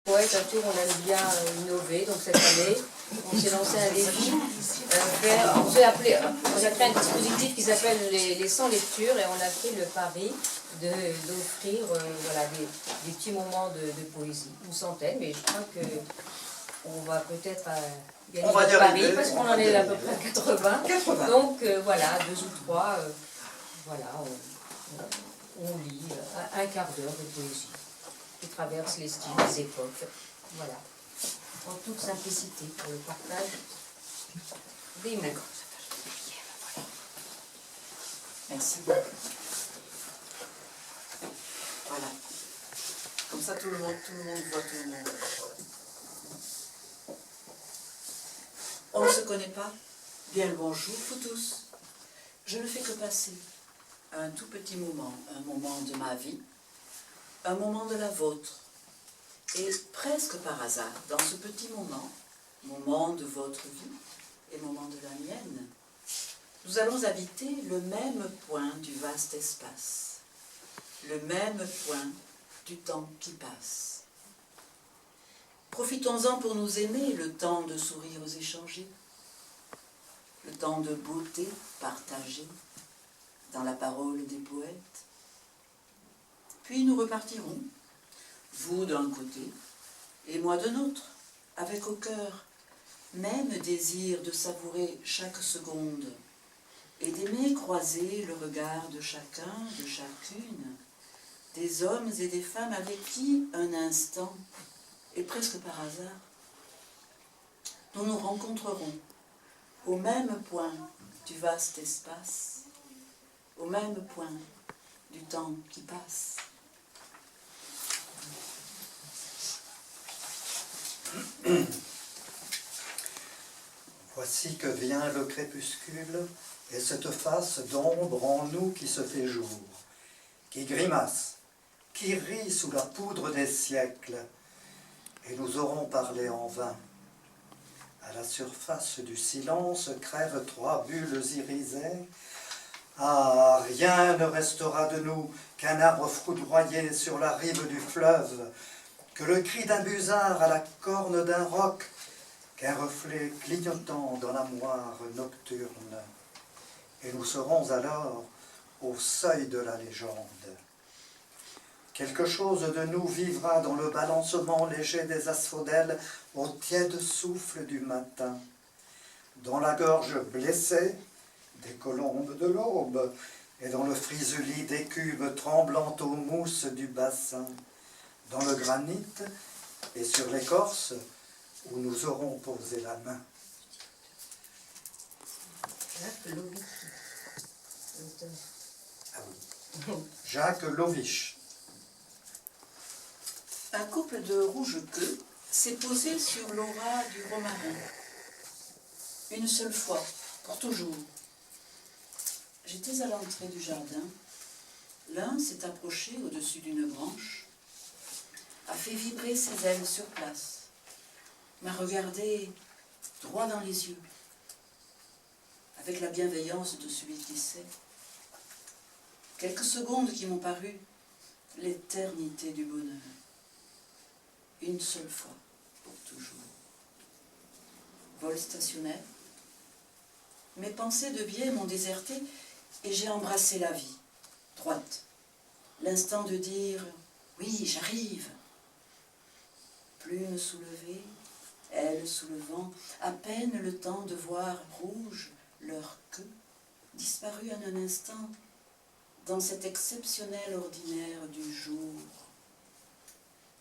Ouais, à Tours, on aime bien innover, donc cette année, on s'est lancé un défi. On a créé un dispositif qui s'appelle les 100 lectures et on a fait le pari d'offrir voilà, des petits moments de poésie, une centaine, mais je crois qu'on va peut-être gagner le pari parce qu'on en est à peu près à 80. Donc voilà, 2 ou 3, voilà, on lit un quart d'heure de poésie qui traverse les styles, les époques. Voilà. En toute simplicité pour le partage des mots. Merci. Voilà. Comme ça, tout le monde voit tout le monde. On ne se connaît pas? Bien le bonjour, vous tous. Je ne fais que passer un tout petit moment, un moment de ma vie, un moment de la vôtre. Et presque par hasard, dans ce petit moment de votre vie et moment de la mienne, nous allons habiter le même point du vaste espace, le même point du temps qui passe. Profitons-en pour nous aimer, le temps de sourires échangés, le temps de beauté partagée dans la parole des poètes. Puis nous repartirons, vous d'un côté et moi de l'autre, avec au cœur même désir de savourer chaque seconde et d'aimer croiser le regard de chacun, de chacune, des hommes et des femmes avec qui, un instant, et presque par hasard, nous nous rencontrerons au même point du vaste espace, au même point du temps qui passe. Voici que vient le crépuscule, et cette face d'ombre en nous qui se fait jour, qui grimace, qui rit sous la poudre des siècles, et nous aurons parlé en vain. À la surface du silence crèvent 3 bulles irisées. Ah, rien ne restera de nous qu'un arbre foudroyé sur la rive du fleuve, que le cri d'un busard à la corne d'un roc, qu'un reflet clignotant dans la moire nocturne. Et nous serons alors au seuil de la légende. Quelque chose de nous vivra dans le balancement léger des asphodèles au tiède souffle du matin. Dans la gorge blessée des colombes de l'aube et dans le frisuli d'écume tremblant aux mousses du bassin. Dans le granit et sur l'écorce où nous aurons posé la main. Ah oui. Jacques Lovich. Un couple de rouge-queues s'est posé sur l'aura du romarin. Une seule fois, pour toujours. J'étais à l'entrée du jardin. L'un s'est approché au-dessus d'une branche, a fait vibrer ses ailes sur place, m'a regardé droit dans les yeux, avec la bienveillance de celui qui sait. Quelques secondes qui m'ont paru l'éternité du bonheur. Une seule fois, pour toujours. Vol stationnaire. Mes pensées de biais m'ont déserté et j'ai embrassé la vie, droite. L'instant de dire « oui, j'arrive ». Plume soulevée, ailes sous le vent, à peine le temps de voir rouge leur queue, disparue en un instant dans cet exceptionnel ordinaire du jour.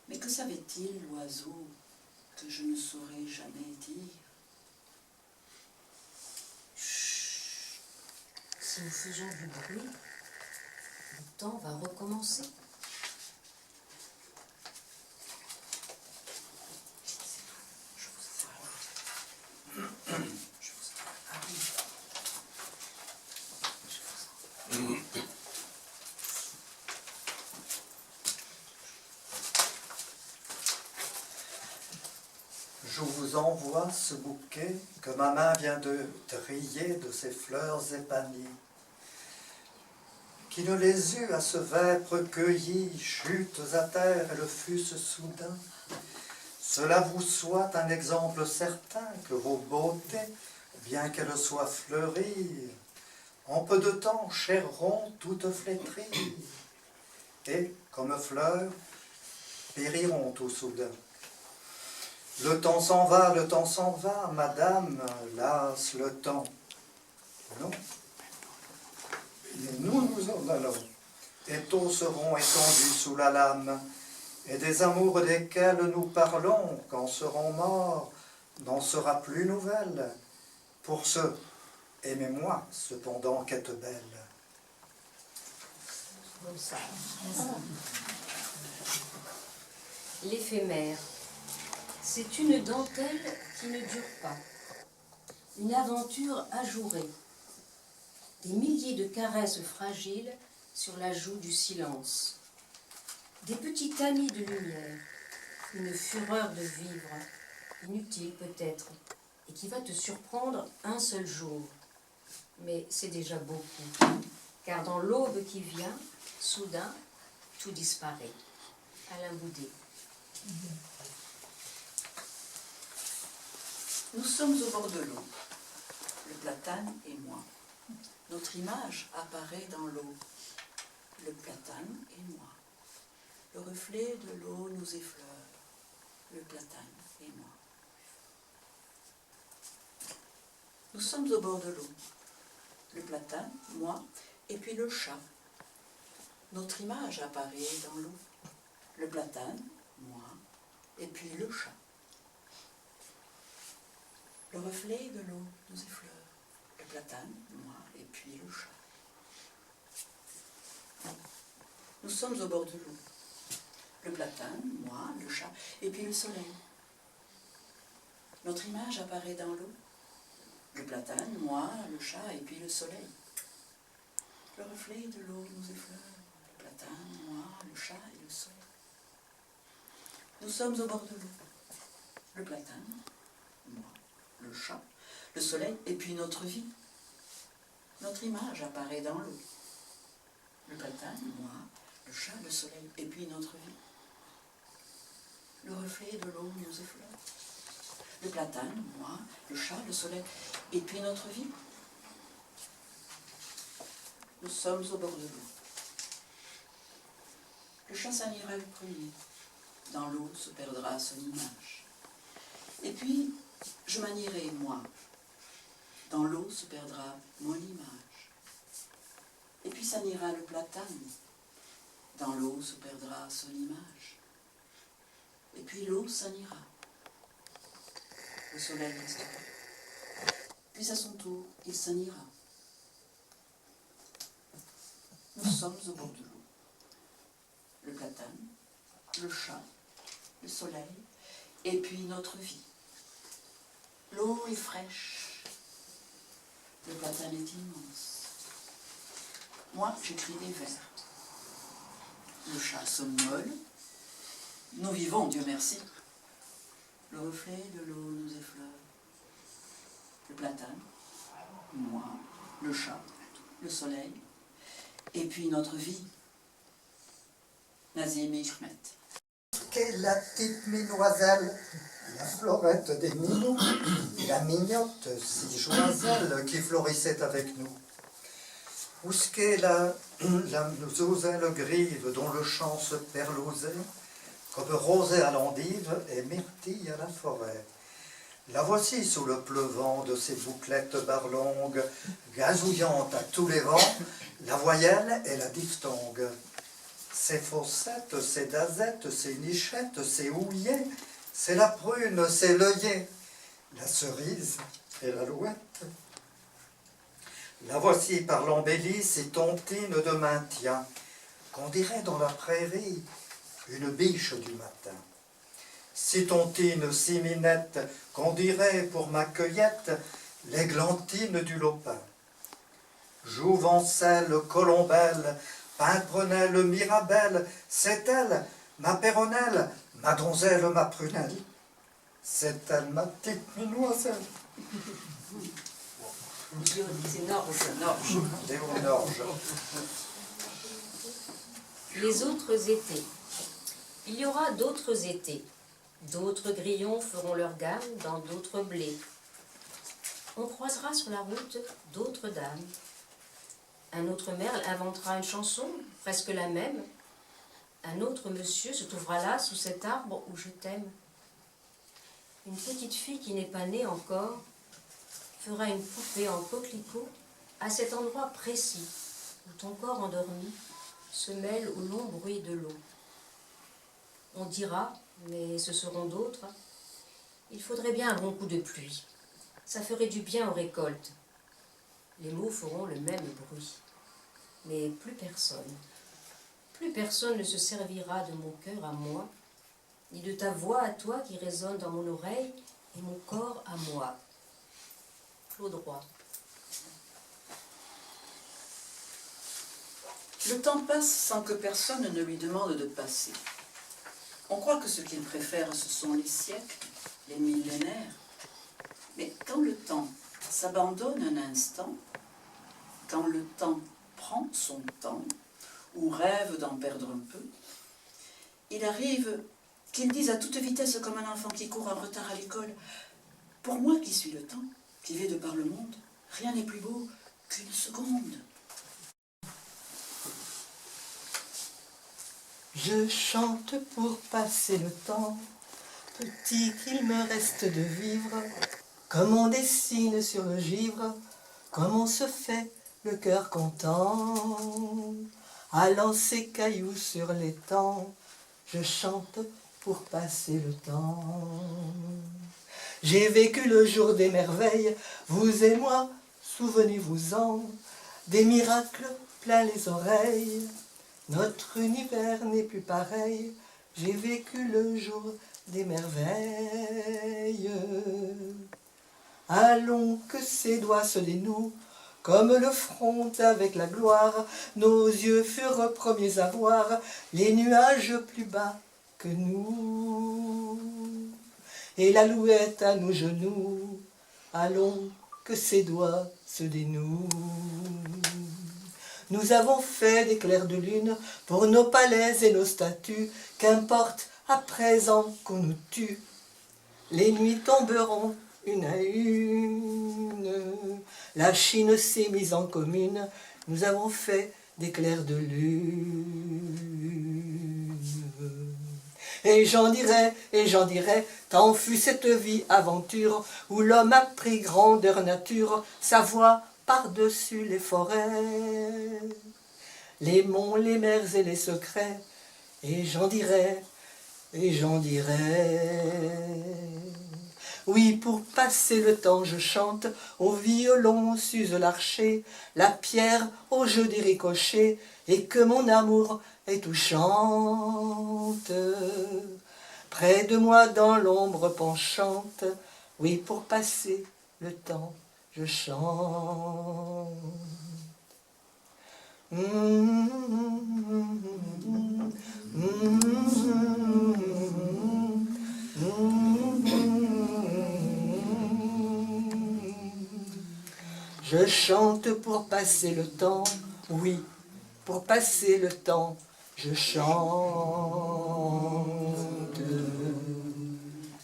Mais que savait-il, l'oiseau, que je ne saurais jamais dire? Chut. Si nous faisons du bruit, le temps va recommencer. Je vous envoie ce bouquet que ma main vient de trier de ses fleurs épanouies. Qui ne les eût à ce vêpre cueilli, chutes à terre et le fussent soudain. Cela vous soit un exemple certain que vos beautés, bien qu'elles soient fleuries, en peu de temps chéreront toutes flétries, et, comme fleurs, périront tout soudain. Le temps s'en va, madame, lasse le temps. Non, mais nous en allons, et tôt seront étendus sous la lame, et des amours desquels nous parlons, quand serons morts, n'en sera plus nouvelle. Pour ce, aimez-moi, cependant qu'être belle. Comme ça. L'éphémère. C'est une dentelle qui ne dure pas. Une aventure ajourée. Des milliers de caresses fragiles sur la joue du silence. Des petits tamis de lumière. Une fureur de vivre, inutile peut-être, et qui va te surprendre un seul jour. Mais c'est déjà beaucoup, car dans l'aube qui vient, soudain, tout disparaît. Alain Boudet. Nous sommes au bord de l'eau, le platane et moi. Notre image apparaît dans l'eau, le platane et moi. Le reflet de l'eau nous effleure, le platane et moi. Nous sommes au bord de l'eau, le platane, moi, et puis le chat. Notre image apparaît dans l'eau, le platane, moi, et puis le chat. Le reflet de l'eau nous effleure, le platane, moi, et puis le chat. Nous sommes au bord de l'eau, le platane, moi, le chat, et puis le soleil. Notre image apparaît dans l'eau, le platane, moi, le chat, et puis le soleil. Le reflet de l'eau nous effleure, le platane, moi, le chat et le soleil. Nous sommes au bord de l'eau, le platane, moi, le chat, le soleil, et puis notre vie. Notre image apparaît dans l'eau. Le platane, moi, le chat, le soleil, et puis notre vie. Le reflet de l'eau nous effleure. Le platane, moi, le chat, le soleil, et puis notre vie. Nous sommes au bord de l'eau. Le chat s'en ira le premier. Dans l'eau se perdra son image. Et puis, je m'en irai, moi. Dans l'eau se perdra mon image. Et puis s'en ira le platane. Dans l'eau se perdra son image. Et puis l'eau s'en ira. Le soleil restera. Puis à son tour, il s'en ira. Nous sommes au bord de l'eau. Le platane, le chat, le soleil, et puis notre vie. L'eau est fraîche. Le platane est immense. Moi, j'écris des vers. Le chat somnole. Nous vivons, Dieu merci. Le reflet de l'eau nous effleure. Le platane, moi, le chat, le soleil, et puis notre vie. Nazim Hikmet. Qu'est la petite minoiselle, la florette des minous, la mignotte si joiselle qui florissait avec nous. Où ce qu'est la oselle grive dont le chant se perlosait, comme rosée à l'endive et myrtille à la forêt. La voici sous le pleuvant de ses bouclettes barlongues, gazouillantes à tous les vents, la voyelle et la diphtongue. Ses fossettes, ses dazettes, ses nichettes, ses houillets, c'est la prune, c'est l'œillet, la cerise et l'alouette. La voici par l'embellie, si tontine de maintien, qu'on dirait dans la prairie une biche du matin. Si tontine, si minette, qu'on dirait pour ma cueillette l'églantine du lopin. Jouvencelle, colombelle, pimprenelle, mirabelle, c'est elle, ma péronnelle, ma donzelle, ma prunelle. C'est elle, ma petite minoiselle. C'est Norge. Léo Norge. Les autres étés. Il y aura d'autres étés. D'autres grillons feront leur gamme dans d'autres blés. On croisera sur la route d'autres dames. Un autre merle inventera une chanson, presque la même. Un autre monsieur se trouvera là, sous cet arbre où je t'aime. Une petite fille qui n'est pas née encore fera une poupée en coquelicot à cet endroit précis où ton corps endormi se mêle au long bruit de l'eau. On dira, mais ce seront d'autres, il faudrait bien un bon coup de pluie. Ça ferait du bien aux récoltes. Les mots feront le même bruit. Mais plus personne ne se servira de mon cœur à moi, ni de ta voix à toi qui résonne dans mon oreille et mon corps à moi. Claude Roy. Le temps passe sans que personne ne lui demande de passer. On croit que ce qu'il préfère, ce sont les siècles, les millénaires. Mais quand le temps s'abandonne un instant, quand le temps prend son temps, ou rêve d'en perdre un peu, il arrive qu'il dise à toute vitesse comme un enfant qui court en retard à l'école « Pour moi qui suis le temps, qui vais de par le monde, rien n'est plus beau qu'une seconde. » Je chante pour passer le temps, petit qu'il me reste de vivre, comme on dessine sur le givre, comme on se fait le cœur content, allant ses cailloux sur l'étang, je chante pour passer le temps. J'ai vécu le jour des merveilles, vous et moi, souvenez-vous-en, des miracles plein les oreilles. Notre univers n'est plus pareil, j'ai vécu le jour des merveilles. Allons que ses doigts se dénouent, comme le front avec la gloire, nos yeux furent premiers à voir les nuages plus bas que nous. Et l'alouette à nos genoux, allons que ses doigts se dénouent. Nous avons fait des clairs de lune pour nos palais et nos statues, qu'importe à présent qu'on nous tue, les nuits tomberont une à une. La Chine s'est mise en commune, nous avons fait des clairs de lune. Et j'en dirai, tant fut cette vie aventure, où l'homme a pris grandeur nature, sa voix par-dessus les forêts, les monts, les mers et les secrets, et j'en dirai. Oui, pour passer le temps, je chante, au violon s'use l'archer, la pierre au jeu des ricochets, et que mon amour est touchante. Près de moi dans l'ombre penchante, oui, pour passer le temps, je chante. Je chante pour passer le temps, oui, pour passer le temps, je chante.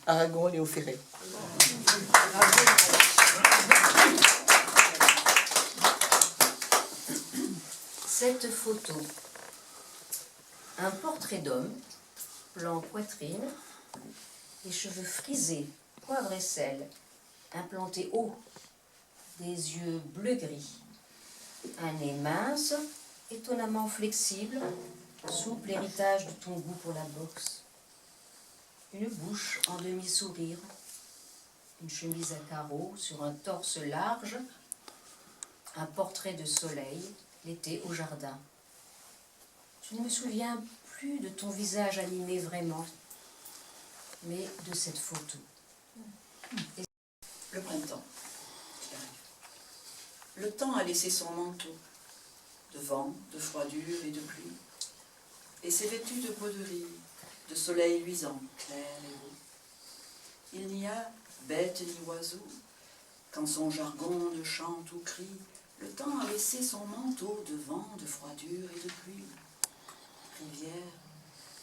Aragon, Léo Ferré. Cette photo, un portrait d'homme, blanc poitrine, les cheveux frisés, poivre et sel, implanté haut, des yeux bleu-gris, un nez mince, étonnamment flexible, souple héritage de ton goût pour la boxe, une bouche en demi-sourire, une chemise à carreaux sur un torse large, un portrait de soleil, l'été au jardin. Je ne me souviens plus de ton visage animé vraiment, mais de cette photo. Le printemps qui arrive. Le temps a laissé son manteau de vent, de froidure et de pluie, et s'est vêtu de broderie, de soleil luisant, clair et beau. Il n'y a bête ni oiseau, quand son jargon ne chante ou crie, le temps a laissé son manteau de vent, de froidure et de pluie. Rivières,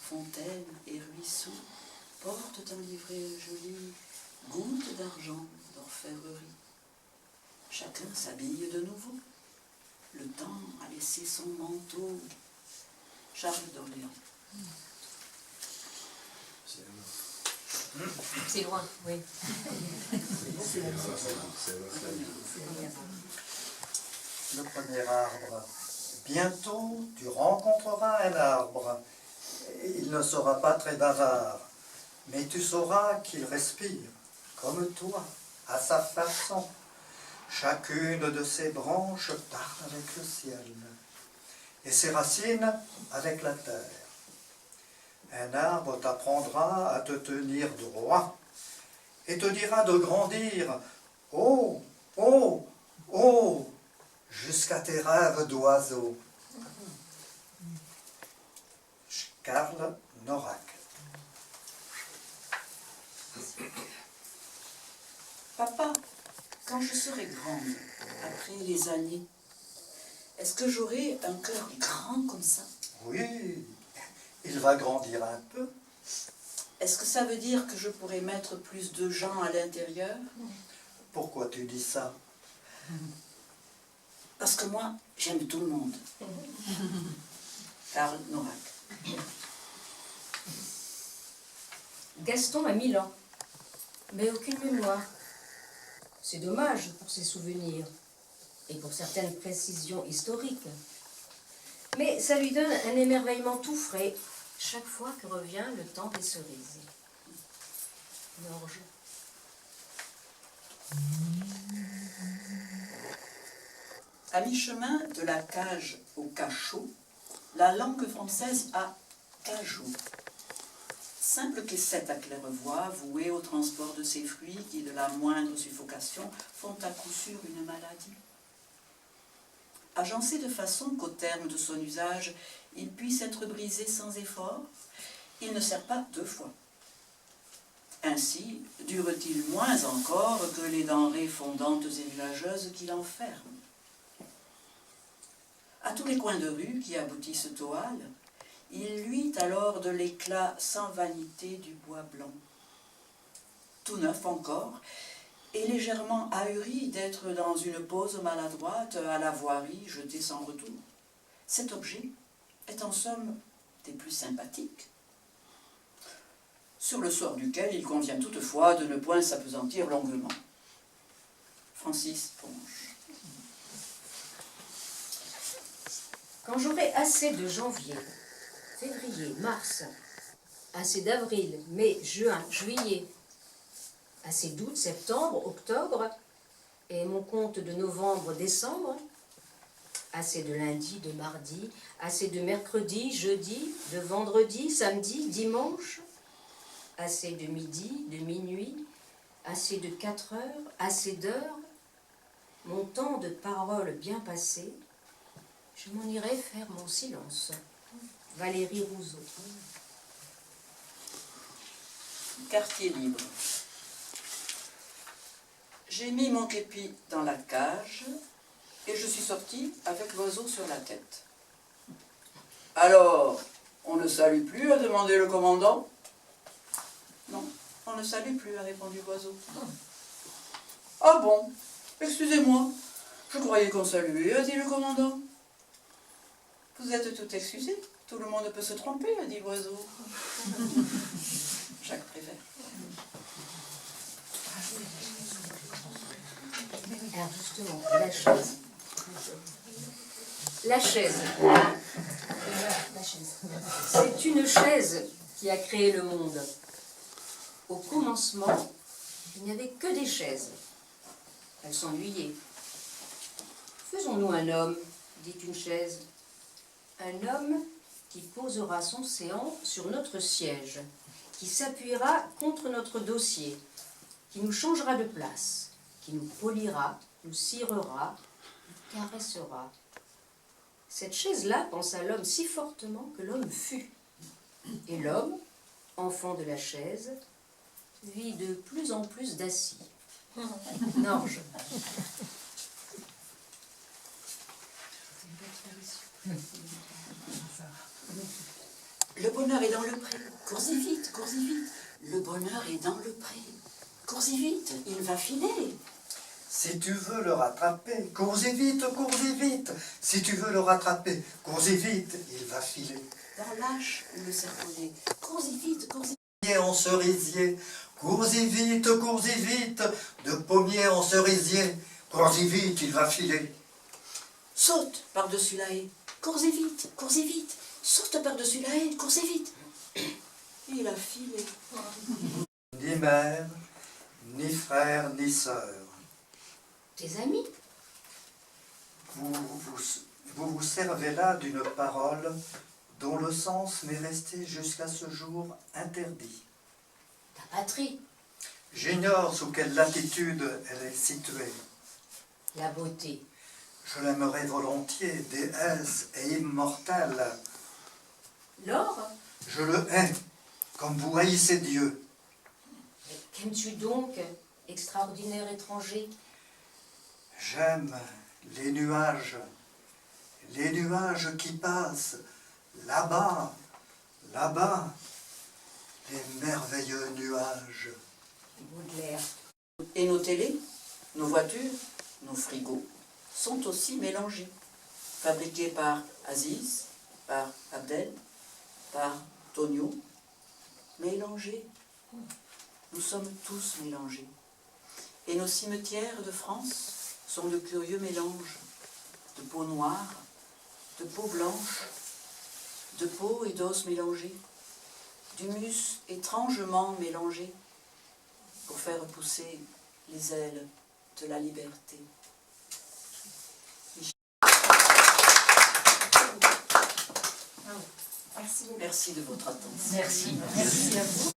fontaines et ruisseaux, portent un livret joli, gouttes d'argent d'orfèvrerie. Chacun s'habille de nouveau. Le temps a laissé son manteau. Charles d'Orléans. C'est loin, oui. Le premier arbre. Bientôt, tu rencontreras un arbre. Il ne sera pas très bavard, mais tu sauras qu'il respire, comme toi, à sa façon. Chacune de ses branches parle avec le ciel, et ses racines avec la terre. Un arbre t'apprendra à te tenir droit, et te dira de grandir, oh, oh, oh, jusqu'à tes rêves d'oiseau. Karl Norak. Papa, quand je serai grande, après les années, est-ce que j'aurai un cœur grand comme ça? Oui, il va grandir un peu. Est-ce que ça veut dire que je pourrai mettre plus de gens à l'intérieur? Pourquoi tu dis ça? Parce que moi, j'aime tout le monde. Karl Norak. Gaston a 1000 ans, mais aucune mémoire. C'est dommage pour ses souvenirs et pour certaines précisions historiques. Mais ça lui donne un émerveillement tout frais chaque fois que revient le temps des cerises. Norge. À mi-chemin de la cage au cachot, la langue française a cajou. Simple caissette à claire-voie, vouée au transport de ces fruits qui, de la moindre suffocation, font à coup sûr une maladie. Agencé de façon qu'au terme de son usage, il puisse être brisé sans effort, il ne sert pas deux fois. Ainsi dure-t-il moins encore que les denrées fondantes et nuageuses qui l'enferment. À tous les coins de rue qui aboutissent au hall, il luit alors de l'éclat sans vanité du bois blanc. Tout neuf encore, et légèrement ahuri d'être dans une pose maladroite à la voirie jetée sans retour. Cet objet est en somme des plus sympathiques, sur le sort duquel il convient toutefois de ne point s'appesantir longuement. Francis Ponge. Quand j'aurai assez de janvier, février, mars, assez d'avril, mai, juin, juillet, assez d'août, septembre, octobre, et mon compte de novembre, décembre, assez de lundi, de mardi, assez de mercredi, jeudi, de vendredi, samedi, dimanche, assez de midi, de minuit, assez de 4 heures, assez d'heures, mon temps de parole bien passé, je m'en irai faire mon silence. Valérie Rousseau. Quartier libre. J'ai mis mon képi dans la cage et je suis sorti avec l'oiseau sur la tête. Alors, on ne salue plus, a demandé le commandant. Non, on ne salue plus, a répondu l'oiseau. Ah bon, excusez-moi, je croyais qu'on saluait, a dit le commandant. Vous êtes tout excusé, tout le monde peut se tromper, a dit l'oiseau. Jacques Prévert. Alors justement, la chaise. La chaise. C'est une chaise qui a créé le monde. Au commencement, il n'y avait que des chaises. Elles s'ennuyaient. Faisons-nous un homme, dit une chaise. Un homme qui posera son séant sur notre siège, qui s'appuiera contre notre dossier, qui nous changera de place, qui nous polira, nous cirera, nous caressera. Cette chaise-là pensa l'homme si fortement que l'homme fut. Et l'homme, enfant de la chaise, vit de plus en plus d'assis. Norge. Le bonheur est dans le pré. Cours-y vite, cours-y vite. Le bonheur est dans le pré. Cours-y vite, il va filer. Si tu veux le rattraper, cours-y vite, cours-y vite. Si tu veux le rattraper, cours-y vite, il va filer. Dans l'âche ou le serponnet. Cours-y vite, cours-y. Pommier en cerisier, cours-y vite, de pommier en cerisier, cours-y vite, il va filer. Saute par-dessus la haie. Cours-y vite, saute par-dessus la haie, cours-y vite. Il a filé. Ni mère, ni frère, ni sœur, Tes amis? vous servez là d'une parole dont le sens m'est resté jusqu'à ce jour interdit. Ta patrie? J'ignore sous quelle latitude elle est située. La beauté? Je l'aimerais volontiers, déesse et immortelle. L'or? Je le hais, comme vous haïssez Dieu. Mais qu'aimes-tu donc, extraordinaire étranger? J'aime les nuages qui passent, là-bas, les merveilleux nuages. Baudelaire. Et nos télés, nos voitures, nos frigos sont aussi mélangés. Fabriqués par Aziz, par Abdel, par Tonio. Mélangés. Nous sommes tous mélangés. Et nos cimetières de France sont de curieux mélanges de peau noire, de peau blanche, de peau et d'os mélangés, d'humus étrangement mélangé pour faire pousser les ailes de la liberté. Merci. Merci de votre attention. Merci. Merci à vous.